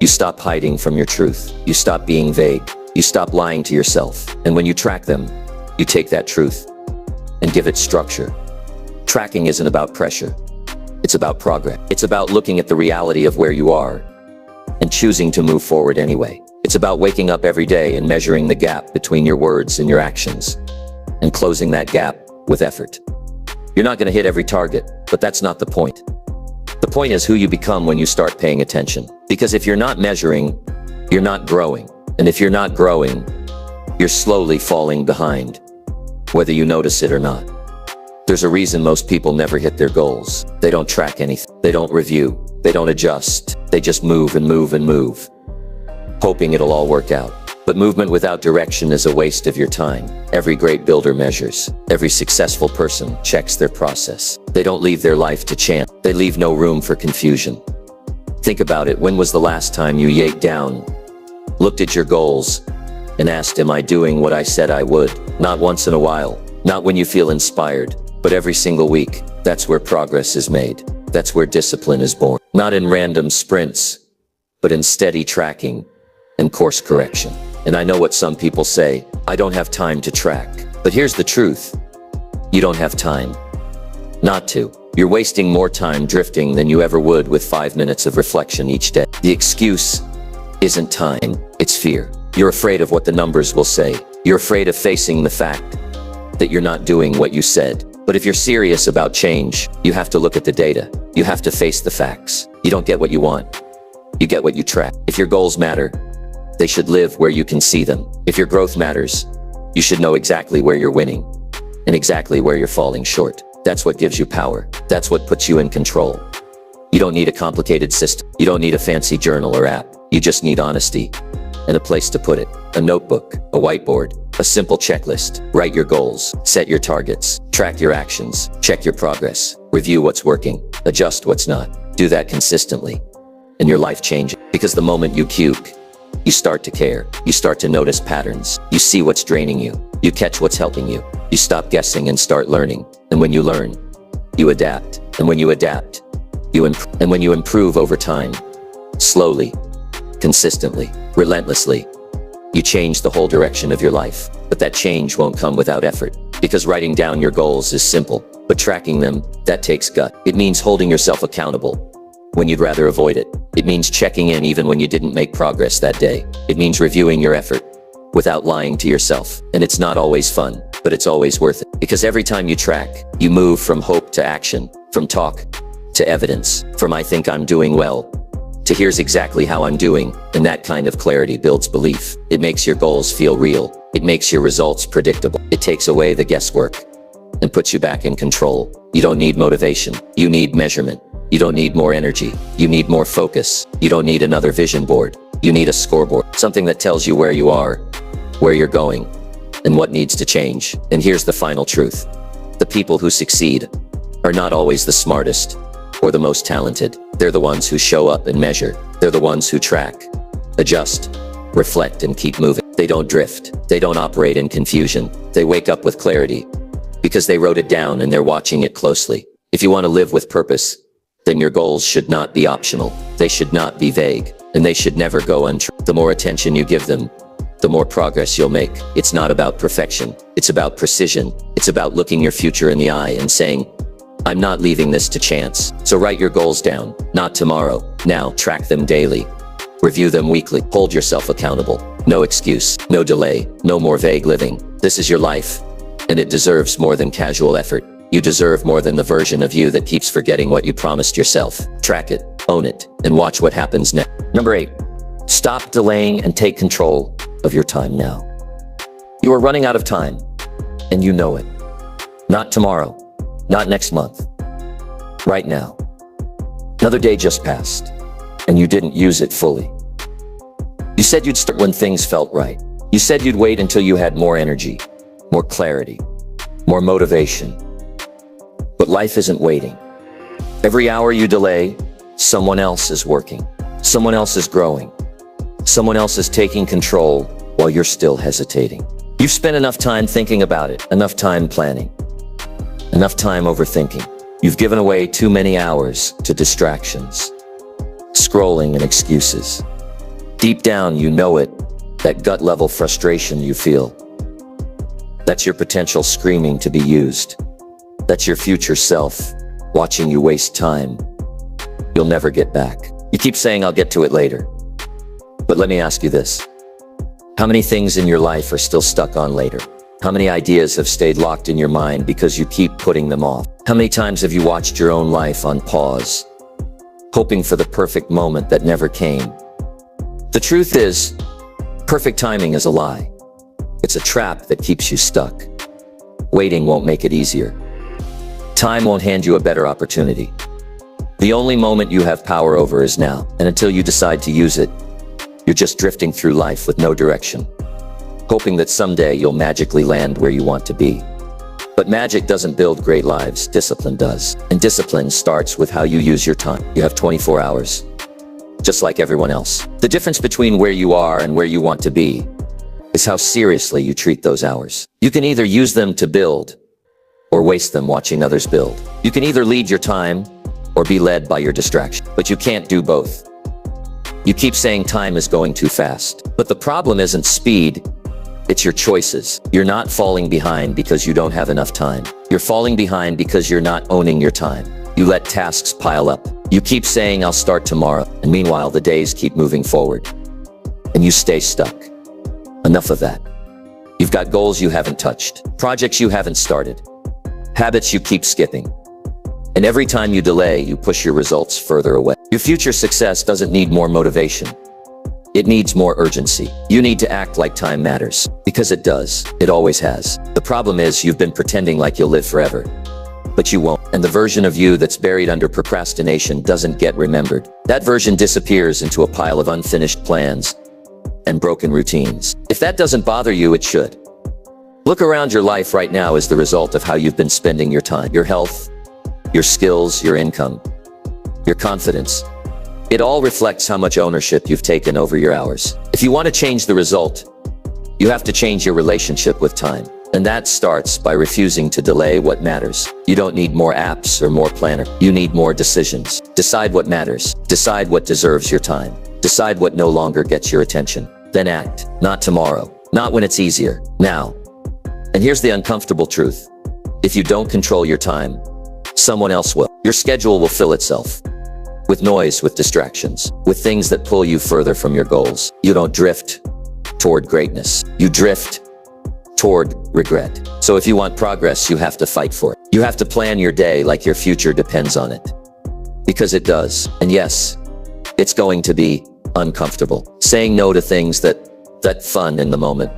you stop hiding from your truth. You stop being vague. You stop lying to yourself. And when you track them, you take that truth and give it structure. Tracking isn't about pressure. It's about progress. It's about looking at the reality of where you are and choosing to move forward anyway. It's about waking up every day and measuring the gap between your words and your actions and closing that gap with effort. You're not going to hit every target, but that's not the point. The point is who you become when you start paying attention. Because if you're not measuring, you're not growing. And if you're not growing, you're slowly falling behind, whether you notice it or not. There's a reason most people never hit their goals. They don't track anything. They don't review. They don't adjust. They just move and move and move, hoping it'll all work out. But movement without direction is a waste of your time. Every great builder measures. Every successful person checks their process. They don't leave their life to chance. They leave no room for confusion. Think about it. When was the last time you sat down, looked at your goals, and asked, am I doing what I said I would? Not once in a while. Not when you feel inspired, but every single week. That's where progress is made. That's where discipline is born. Not in random sprints, but in steady tracking and course correction. And I know what some people say, I don't have time to track. But here's the truth. You don't have time not to. You're wasting more time drifting than you ever would with 5 minutes of reflection each day. The excuse isn't time, it's fear. You're afraid of what the numbers will say. You're afraid of facing the fact that you're not doing what you said. But if you're serious about change, you have to look at the data. You have to face the facts. You don't get what you want. You get what you track. If your goals matter, they should live where you can see them. If your growth matters, you should know exactly where you're winning and exactly where you're falling short. That's what gives you power. That's what puts you in control. You don't need a complicated system. You don't need a fancy journal or app. You just need honesty and a place to put it. A notebook, a whiteboard, a simple checklist. Write your goals, set your targets, Track your actions, check your progress, review what's working, adjust what's not. Do that consistently, and your life changes. Because the moment you puke, you start to care. You start to notice patterns. You see what's draining you. You catch what's helping you. You stop guessing and start learning. And when you learn, you adapt. And when you adapt, you improve. And when you improve over time, slowly, consistently, relentlessly, you change the whole direction of your life. But that change won't come without effort. Because writing down your goals is simple, but tracking them, that takes gut. It means holding yourself accountable when you'd rather avoid it. It means checking in even when you didn't make progress that day. It means reviewing your effort without lying to yourself. And it's not always fun, but it's always worth it. Because every time you track, you move from hope to action, from talk to evidence, from I think I'm doing well to here's exactly how I'm doing. And that kind of clarity builds belief. It makes your goals feel real. It makes your results predictable. It takes away the guesswork and puts you back in control. You don't need motivation. You need measurement. You don't need more energy. You need more focus. You don't need another vision board. You need a scoreboard. Something that tells you where you are, where you're going, and what needs to change. And here's the final truth. The people who succeed are not always the smartest or the most talented. They're the ones who show up and measure. They're the ones who track, adjust, reflect, and keep moving. They don't drift. They don't operate in confusion. They wake up with clarity because they wrote it down and they're watching it closely. If you want to live with purpose, then your goals should not be optional. They should not be vague, and they should never go untrue. The more attention you give them, the more progress you'll make. It's not about perfection. It's about precision. It's about looking your future in the eye and saying, I'm not leaving this to chance. So write your goals down, not tomorrow. Now, track them daily. Review them weekly. Hold yourself accountable. No excuse, no delay, no more vague living. This is your life, and it deserves more than casual effort. You deserve more than the version of you that keeps forgetting what you promised yourself. Track it, own it, and watch what happens next. Number 8, stop delaying and take control of your time now. You are running out of time, and you know it. Not tomorrow, not next month, right now. Another day just passed, and you didn't use it fully. You said you'd start when things felt right. You said you'd wait until you had more energy, more clarity, more motivation. But life isn't waiting. Every hour you delay, someone else is working. Someone else is growing. Someone else is taking control while you're still hesitating. You've spent enough time thinking about it, enough time planning, enough time overthinking. You've given away too many hours to distractions, scrolling, and excuses. Deep down, you know it, that gut-level frustration you feel. That's your potential screaming to be used. That's your future self watching you waste time you'll never get back. You keep saying, I'll get to it later. But let me ask you this. How many things in your life are still stuck on later? How many ideas have stayed locked in your mind because you keep putting them off? How many times have you watched your own life on pause, hoping for the perfect moment that never came? The truth is, perfect timing is a lie. It's a trap that keeps you stuck. Waiting won't make it easier. Time won't hand you a better opportunity. The only moment you have power over is now, and until you decide to use it, you're just drifting through life with no direction, hoping that someday you'll magically land where you want to be. But magic doesn't build great lives, discipline does. And discipline starts with how you use your time. You have 24 hours, just like everyone else. The difference between where you are and where you want to be is how seriously you treat those hours. You can either use them to build or waste them watching others build. You can either lead your time or be led by your distraction, but you can't do both. You keep saying time is going too fast, but the problem isn't speed, it's your choices. You're not falling behind because you don't have enough time. You're falling behind because you're not owning your time. You let tasks pile up. You keep saying, I'll start tomorrow, and meanwhile the days keep moving forward, and you stay stuck. Enough of that. You've got goals you haven't touched, projects you haven't started, habits you keep skipping. And every time you delay, you push your results further away. Your future success doesn't need more motivation. It needs more urgency. You need to act like time matters, because it does. It always has. The problem is you've been pretending like you'll live forever, but you won't. And the version of you that's buried under procrastination doesn't get remembered. That version disappears into a pile of unfinished plans and broken routines. If that doesn't bother you, it should. Look around your life right now as the result of how you've been spending your time, your health, your skills, your income, your confidence. It all reflects how much ownership you've taken over your hours. If you want to change the result, you have to change your relationship with time. And that starts by refusing to delay what matters. You don't need more apps or more planner. You need more decisions. Decide what matters. Decide what deserves your time. Decide what no longer gets your attention. Then act. Not tomorrow. Not when it's easier. Now. And here's the uncomfortable truth. If you don't control your time, someone else will. Your schedule will fill itself. With noise, with distractions, with things that pull you further from your goals. You don't drift toward greatness. You drift toward regret. So if you want progress, you have to fight for it. You have to plan your day like your future depends on it. Because it does. And yes, it's going to be uncomfortable. Saying no to things that fun in the moment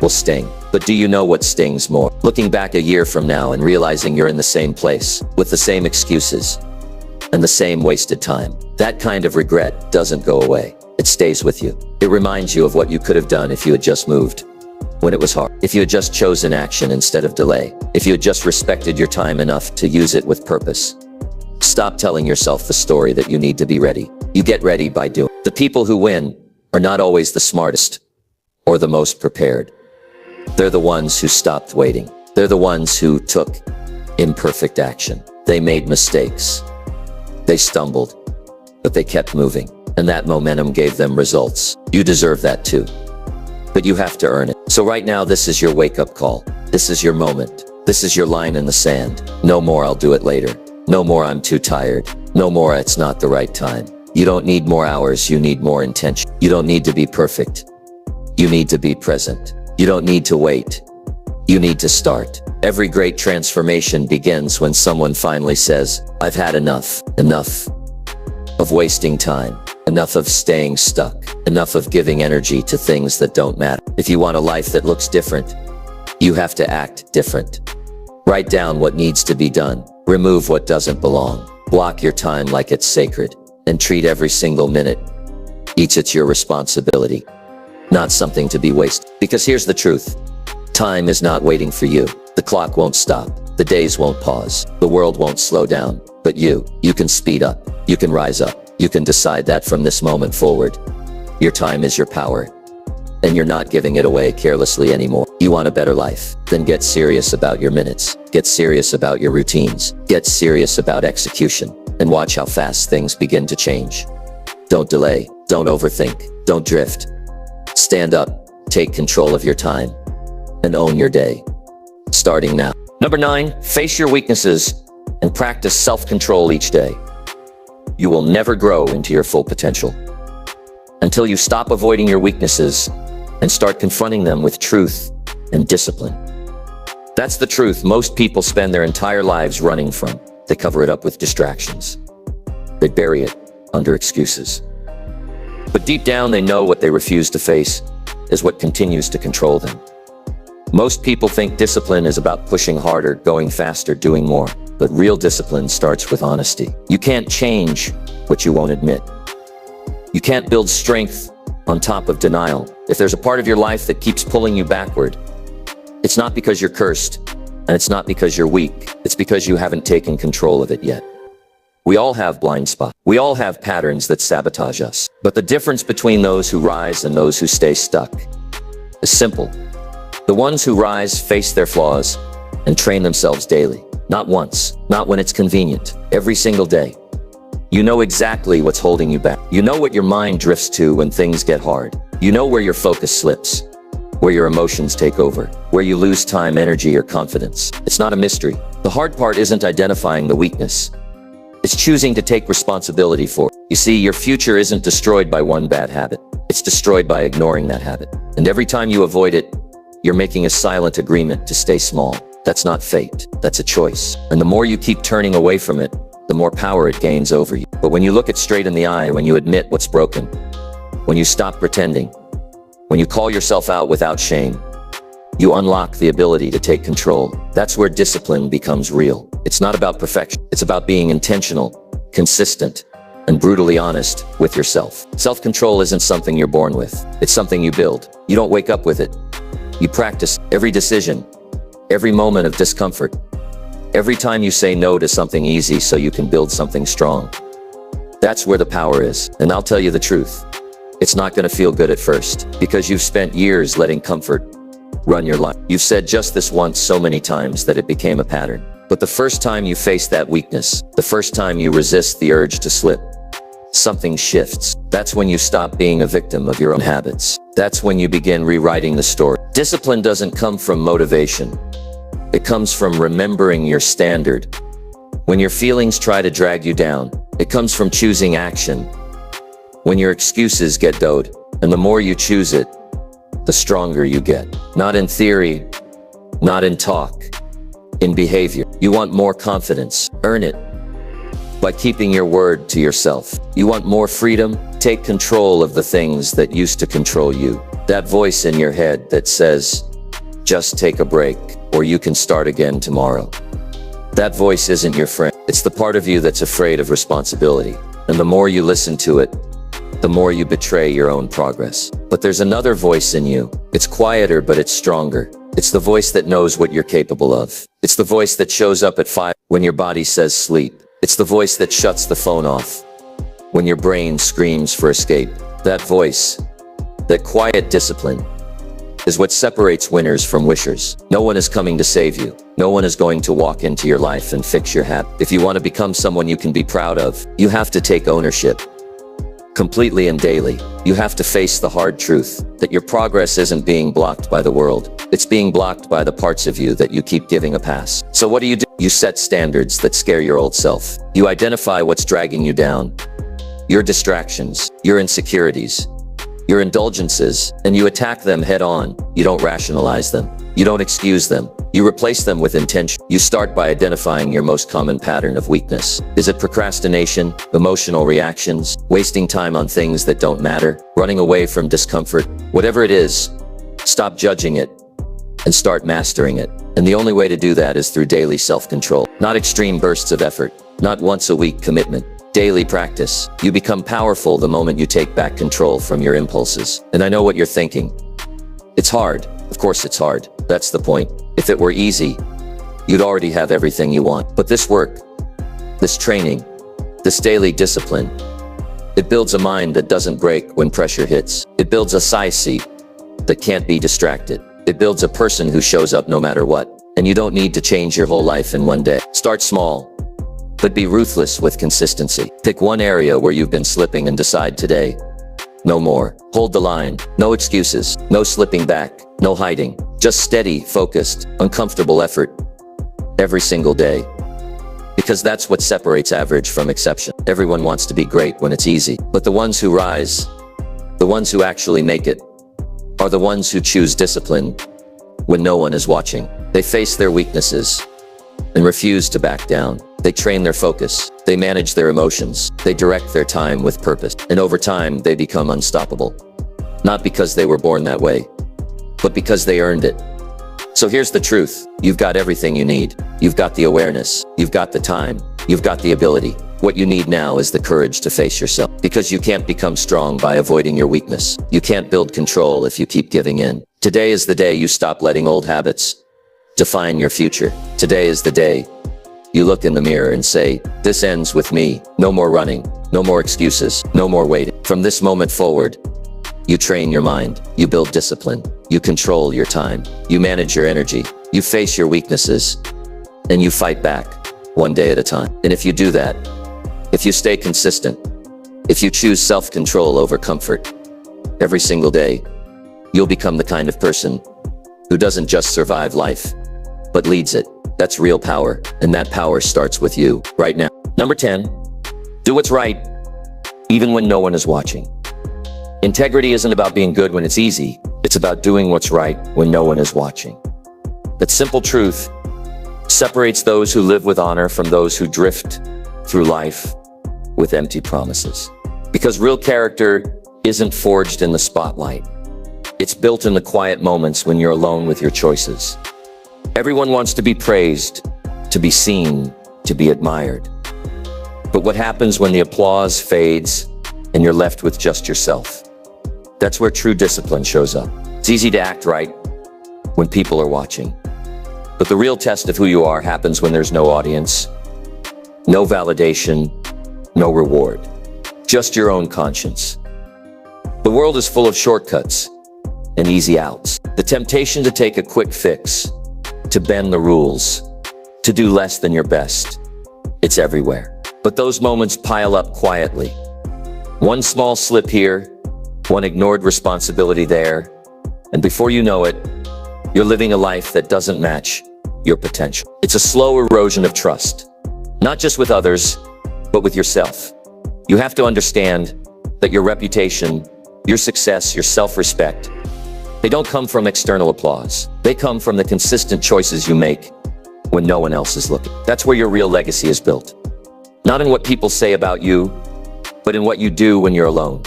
will sting. But do you know what stings more? Looking back a year from now and realizing you're in the same place, with the same excuses, and the same wasted time. That kind of regret doesn't go away. It stays with you. It reminds you of what you could have done if you had just moved when it was hard. If you had just chosen action instead of delay. If you had just respected your time enough to use it with purpose. Stop telling yourself the story that you need to be ready. You get ready by doing. The people who win are not always the smartest or the most prepared. They're the ones who stopped waiting. They're the ones who took imperfect action. They made mistakes. They stumbled, but they kept moving. And that momentum gave them results. You deserve that too. But you have to earn it. So right now, this is your wake-up call. This is your moment. This is your line in the sand. No more I'll do it later. No more I'm too tired. No more it's not the right time. You don't need more hours, you need more intention. You don't need to be perfect. You need to be present. You don't need to wait. You need to start. Every great transformation begins when someone finally says, I've had enough. Enough of wasting time. Enough of staying stuck. Enough of giving energy to things that don't matter. If you want a life that looks different, you have to act different. Write down what needs to be done. Remove what doesn't belong. Block your time like it's sacred. And treat every single minute each it's your responsibility. Not something to be wasted. Because here's the truth. Time is not waiting for you. The clock won't stop. The days won't pause. The world won't slow down. But you can speed up. You can rise up. You can decide that from this moment forward. Your time is your power. And you're not giving it away carelessly anymore. You want a better life? Then get serious about your minutes. Get serious about your routines. Get serious about execution. And watch how fast things begin to change. Don't delay. Don't overthink. Don't drift. Stand up. Take control of your time. And own your day. Starting now. Number 9, face your weaknesses and practice self-control each day. You will never grow into your full potential until you stop avoiding your weaknesses and start confronting them with truth and discipline. That's the truth most people spend their entire lives running from. They cover it up with distractions. They bury it under excuses. But deep down, they know what they refuse to face is what continues to control them. Most people think discipline is about pushing harder, going faster, doing more. But real discipline starts with honesty. You can't change what you won't admit. You can't build strength on top of denial. If there's a part of your life that keeps pulling you backward, it's not because you're cursed, and it's not because you're weak. It's because you haven't taken control of it yet. We all have blind spots. We all have patterns that sabotage us. But the difference between those who rise and those who stay stuck is simple. The ones who rise face their flaws and train themselves daily. Not once, not when it's convenient, every single day. You know exactly what's holding you back. You know what your mind drifts to when things get hard. You know where your focus slips, where your emotions take over, where you lose time, energy, or confidence. It's not a mystery. The hard part isn't identifying the weakness. It's choosing to take responsibility for it. You see, your future isn't destroyed by one bad habit. It's destroyed by ignoring that habit. And every time you avoid it, you're making a silent agreement to stay small. That's not fate, that's a choice. And the more you keep turning away from it, the more power it gains over you. But when you look it straight in the eye, when you admit what's broken, when you stop pretending, when you call yourself out without shame, you unlock the ability to take control. That's where discipline becomes real. It's not about perfection. It's about being intentional, consistent, and brutally honest with yourself. Self-control isn't something you're born with. It's something you build. You don't wake up with it. You practice. Every decision, every moment of discomfort, every time you say no to something easy so you can build something strong. That's where the power is. And I'll tell you the truth. It's not going to feel good at first, because you've spent years letting comfort run your life. You've said just this once so many times that it became a pattern. But the first time you face that weakness, the first time you resist the urge to slip, something shifts. That's when you stop being a victim of your own habits. That's when you begin rewriting the story. Discipline doesn't come from motivation. It comes from remembering your standard. When your feelings try to drag you down, it comes from choosing action. When your excuses get doed, and the more you choose it, the stronger you get. Not in theory, not in talk, in behavior. You want more confidence, earn it by keeping your word to yourself. You want more freedom, take control of the things that used to control you. That voice in your head that says, just take a break, or you can start again tomorrow. That voice isn't your friend. It's the part of you that's afraid of responsibility. And the more you listen to it, the more you betray your own progress. But there's another voice in you. It's quieter, but it's stronger. It's the voice that knows what you're capable of. It's the voice that shows up at 5 when your body says sleep. It's the voice that shuts the phone off when your brain screams for escape. That voice, that quiet discipline, is what separates winners from wishers. No one is coming to save you. No one is going to walk into your life and fix your habit. If you want to become someone you can be proud of, you have to take ownership. Completely and daily. You have to face the hard truth that your progress isn't being blocked by the world. It's being blocked by the parts of you that you keep giving a pass. So what do? You set standards that scare your old self. You identify what's dragging you down, your distractions, your insecurities, your indulgences, and you attack them head on. You don't rationalize them. You don't excuse them. You replace them with intention. You start by identifying your most common pattern of weakness. Is it procrastination, emotional reactions, wasting time on things that don't matter, running away from discomfort? Whatever it is, stop judging it and start mastering it. And the only way to do that is through daily self-control. Not extreme bursts of effort, not once-a-week commitment. Daily practice. You become powerful the moment you take back control from your impulses. And I know what you're thinking. It's hard. Of course it's hard. That's the point. If it were easy, you'd already have everything you want. But this work, this training, this daily discipline, it builds a mind that doesn't break when pressure hits. It builds a side seat that can't be distracted. It builds a person who shows up no matter what. And you don't need to change your whole life in one day. Start small, but be ruthless with consistency. Pick one area where you've been slipping and decide today, no more. Hold the line. No excuses. No slipping back. No hiding. Just steady, focused, uncomfortable effort every single day. Because that's what separates average from exception. Everyone wants to be great when it's easy. But the ones who rise, the ones who actually make it, are the ones who choose discipline when no one is watching. They face their weaknesses and refuse to back down. They train their focus. They manage their emotions. They direct their time with purpose. And over time, they become unstoppable. Not because they were born that way, but because they earned it. So here's the truth. You've got everything you need. You've got the awareness. You've got the time. You've got the ability. What you need now is the courage to face yourself. Because you can't become strong by avoiding your weakness. You can't build control if you keep giving in. Today is the day you stop letting old habits define your future. Today is the day you look in the mirror and say, this ends with me. No more running. No more excuses. No more waiting. From this moment forward, you train your mind. You build discipline. You control your time. You manage your energy. You face your weaknesses. And you fight back, one day at a time. And if you do that, if you stay consistent, if you choose self-control over comfort, every single day, you'll become the kind of person who doesn't just survive life, but leads it. That's real power, and that power starts with you, right now. Number 10, do what's right, even when no one is watching. Integrity isn't about being good when it's easy. It's about doing what's right when no one is watching. That simple truth separates those who live with honor from those who drift through life with empty promises. Because real character isn't forged in the spotlight. It's built in the quiet moments when you're alone with your choices. Everyone wants to be praised, to be seen, to be admired. But what happens when the applause fades and you're left with just yourself? That's where true discipline shows up. It's easy to act right when people are watching. But the real test of who you are happens when there's no audience, no validation, no reward, just your own conscience. The world is full of shortcuts and easy outs. The temptation to take a quick fix, to bend the rules, to do less than your best, it's everywhere. But those moments pile up quietly. One small slip here, one ignored responsibility there, and before you know it, you're living a life that doesn't match your potential. It's a slow erosion of trust, not just with others, but with yourself. You have to understand that your reputation, your success, your self-respect, they don't come from external applause. They come from the consistent choices you make when no one else is looking. That's where your real legacy is built. Not in what people say about you, but in what you do when you're alone.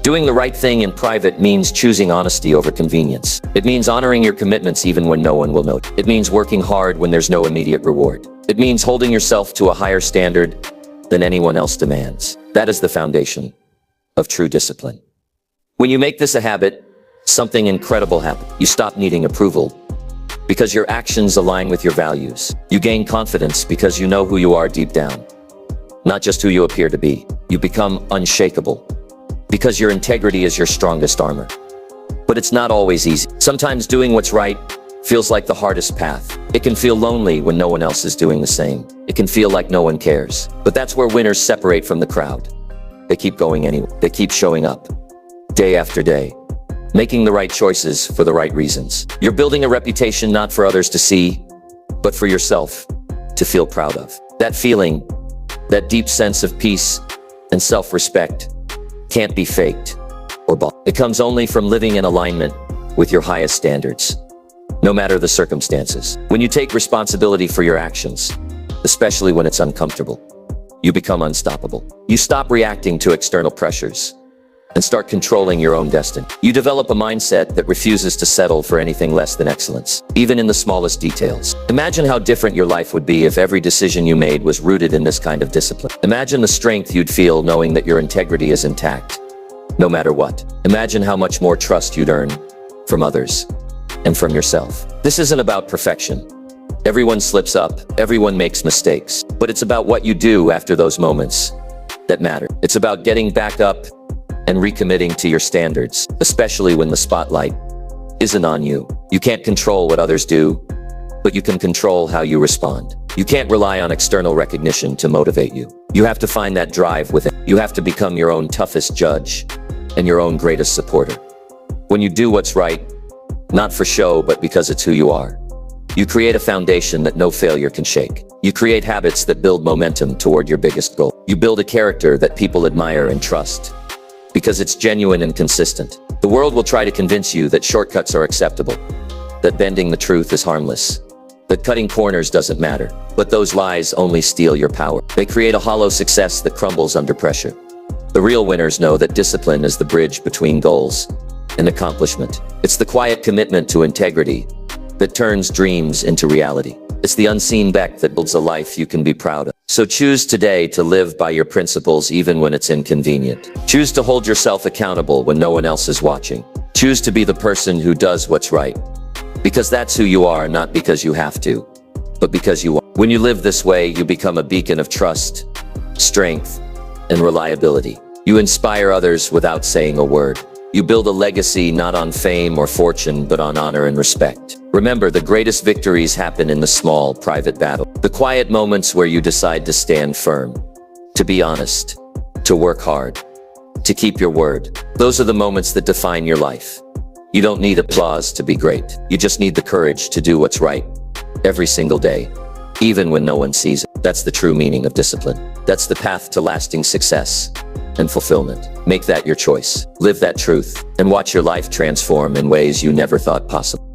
Doing the right thing in private means choosing honesty over convenience. It means honoring your commitments even when no one will notice. It means working hard when there's no immediate reward. It means holding yourself to a higher standard than anyone else demands. That is the foundation of true discipline. When you make this a habit, something incredible happens. You stop needing approval because your actions align with your values. You gain confidence because you know who you are deep down, not just who you appear to be. You become unshakable because your integrity is your strongest armor. But it's not always easy. Sometimes doing what's right feels like the hardest path. It can feel lonely when no one else is doing the same. It can feel like no one cares. But that's where winners separate from the crowd. They keep going anyway. They keep showing up, day after day, making the right choices for the right reasons. You're building a reputation not for others to see, but for yourself to feel proud of. That feeling, that deep sense of peace and self-respect can't be faked or bought. It comes only from living in alignment with your highest standards, no matter the circumstances. When you take responsibility for your actions, especially when it's uncomfortable, you become unstoppable. You stop reacting to external pressures and start controlling your own destiny. You develop a mindset that refuses to settle for anything less than excellence, even in the smallest details. Imagine how different your life would be if every decision you made was rooted in this kind of discipline. Imagine the strength you'd feel knowing that your integrity is intact, no matter what. Imagine how much more trust you'd earn from others and from yourself. This isn't about perfection. Everyone slips up, everyone makes mistakes, but it's about what you do after those moments that matter. It's about getting back up and recommitting to your standards, especially when the spotlight isn't on you. You can't control what others do, but you can control how you respond. You can't rely on external recognition to motivate you. You have to find that drive within. You have to become your own toughest judge and your own greatest supporter. When you do what's right, not for show, but because it's who you are, you create a foundation that no failure can shake. You create habits that build momentum toward your biggest goal. You build a character that people admire and trust, because it's genuine and consistent. The world will try to convince you that shortcuts are acceptable, that bending the truth is harmless, that cutting corners doesn't matter. But those lies only steal your power. They create a hollow success that crumbles under pressure. The real winners know that discipline is the bridge between goals and accomplishment. It's the quiet commitment to integrity that turns dreams into reality. It's the unseen bet that builds a life you can be proud of. So choose today to live by your principles even when it's inconvenient. Choose to hold yourself accountable when no one else is watching. Choose to be the person who does what's right, because that's who you are, not because you have to, but because you want. When you live this way, you become a beacon of trust, strength, and reliability. You inspire others without saying a word. You build a legacy not on fame or fortune, but on honor and respect. Remember, the greatest victories happen in the small, private battle. The quiet moments where you decide to stand firm, to be honest, to work hard, to keep your word. Those are the moments that define your life. You don't need applause to be great. You just need the courage to do what's right every single day, even when no one sees it. That's the true meaning of discipline. That's the path to lasting success and fulfillment. Make that your choice. Live that truth and watch your life transform in ways you never thought possible.